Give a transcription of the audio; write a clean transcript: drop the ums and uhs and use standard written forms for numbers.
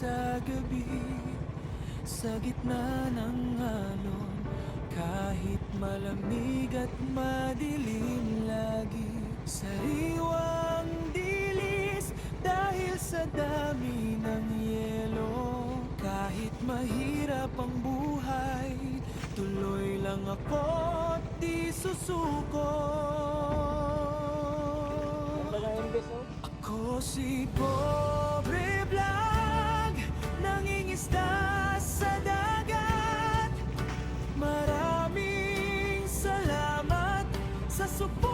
sa gabi, sa gitna ng alon, kahit malamig at madilim lagi. Sariwang dilis dahil sa dami ng yelo. Kahit mahirap ang buhay, tuloy lang ako't di susuko. Ako si Pobre Vlog, nangingisda sa dagat. Maraming salamat sa suporta.